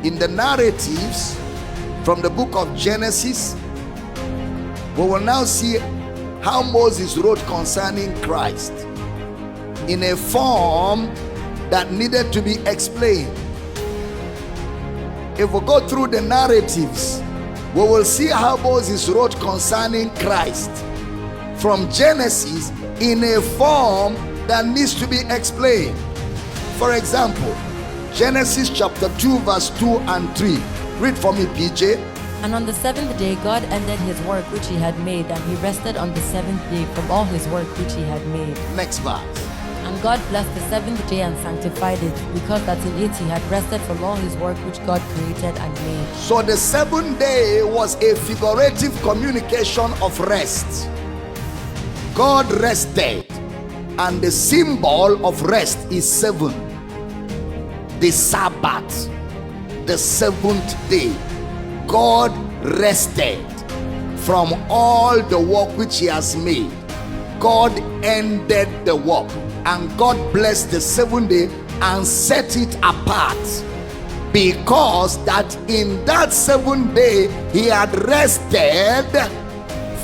In the narratives from the book of Genesis, we will now see how Moses wrote concerning Christ in a form that needed to be explained. If we go through the narratives, we will see how Moses wrote concerning Christ from Genesis in a form that needs to be explained. For example, Genesis chapter 2 verse 2 and 3. Read for me, PJ. And on the seventh day God ended his work which he had made, and he rested on the seventh day from all his work which he had made. Next verse. And God blessed the seventh day and sanctified it, because that in it he had rested from all his work which God created and made. So the seventh day was a figurative communication of rest. God rested, and the symbol of rest is seven. The Sabbath, the seventh day. God rested from all the work which he has made. God ended the work, and God blessed the seventh day and set it apart, because that in that seventh day he had rested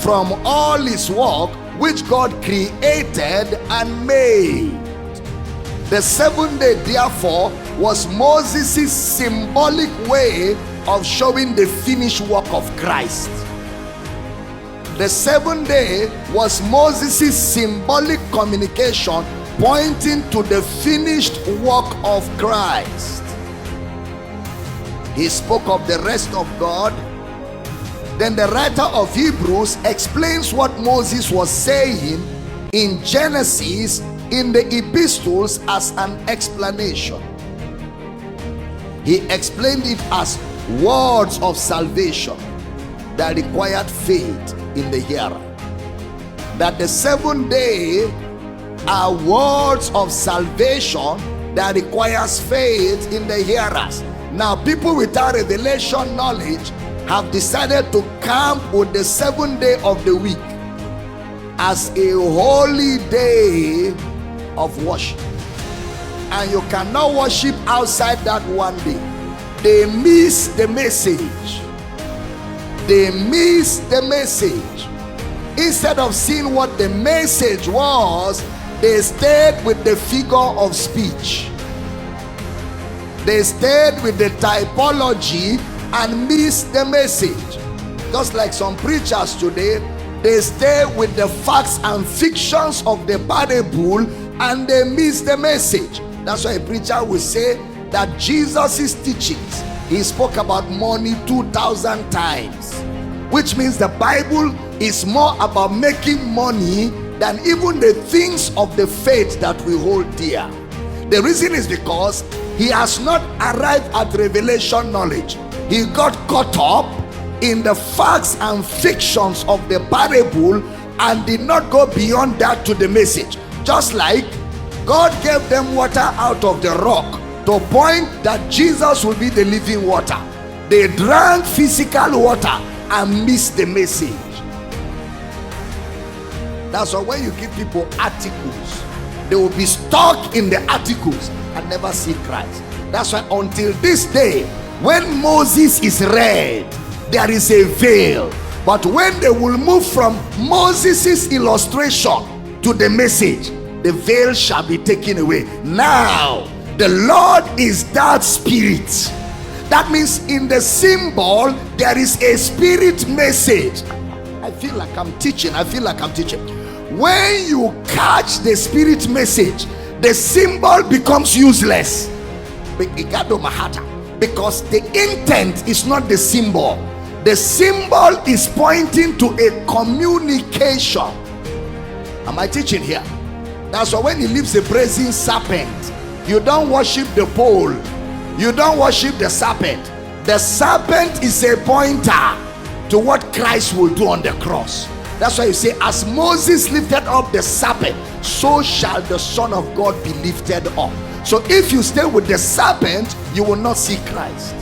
from all his work which God created and made. The seventh day, therefore, was Moses' symbolic way of showing the finished work of Christ. The seventh day was Moses' symbolic communication pointing to the finished work of Christ. He spoke of the rest of God. Then the writer of Hebrews explains what Moses was saying in Genesis in the epistles as an explanation. He explained it as words of salvation that required faith in the hearer. That the seventh day are words of salvation that requires faith in the hearers. Now, people without revelation knowledge have decided to camp with the seventh day of the week as a holy day of worship, and you cannot worship outside that one day. They miss the message. They miss the message. Instead of seeing what the message was, they stayed with the figure of speech. They stayed with the typology and missed the message. Just like some preachers today, they stay with the facts and fictions of the parable and they miss the message. That's why a preacher will say that Jesus' teachings, he spoke about money 2,000 times, which means the Bible is more about making money than even the things of the faith that we hold dear. The reason is because he has not arrived at revelation knowledge. He got caught up in the facts and fictions of the parable and did not go beyond that to the message. Just like God gave them water out of the rock to point that Jesus will be the living water. They drank physical water and missed the message. That's why when you give people articles, they will be stuck in the articles and never see Christ. That's why until this day, when Moses is read, there is a veil. But when they will move from Moses' illustration to the message, the veil shall be taken away. Now, the Lord is that spirit. That means in the symbol, there is a spirit message. I feel like I'm teaching. When you catch the spirit message, the symbol becomes useless. Because the intent is not the symbol. The symbol is pointing to a communication. Am I teaching here? That's why when he leaves the brazen serpent, you don't worship the pole. You don't worship the serpent. The serpent is a pointer to what Christ will do on the cross. That's why you say, as Moses lifted up the serpent, so shall the Son of God be lifted up. So if you stay with the serpent, you will not see Christ.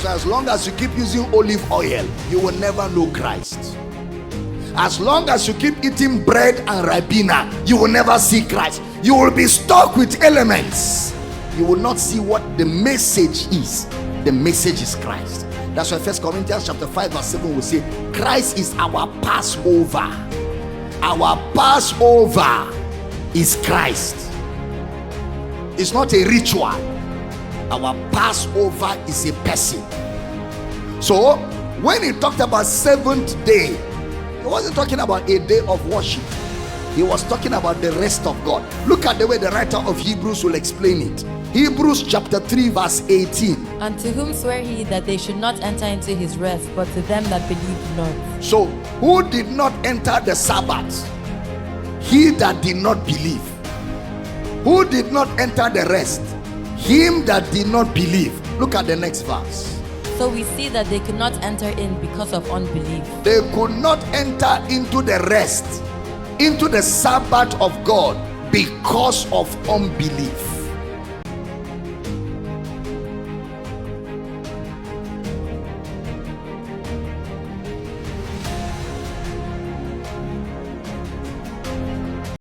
As long as you keep using olive oil, you will never know Christ. As long as you keep eating bread and ribena, you will never see Christ. You will be stuck with elements. you will not see what the message is. The message is Christ. That's why 1 Corinthians chapter 5 verse 7 will say, Christ is our Passover. Our Passover is Christ. It's not a ritual. Our Passover is a person. So when he talked about seventh day, he wasn't talking about a day of worship. He was talking about the rest of God. Look at the way the writer of Hebrews will explain it. Hebrews chapter 3 verse 18. And to whom swear he that they should not enter into his rest, but to them that believed not. So who did not enter the Sabbath? He that did not believe. Who did not enter the rest? Him that did not believe. Look at the next verse. So we see that they could not enter in because of unbelief. They could not enter into the rest, into the Sabbath of God, because of unbelief.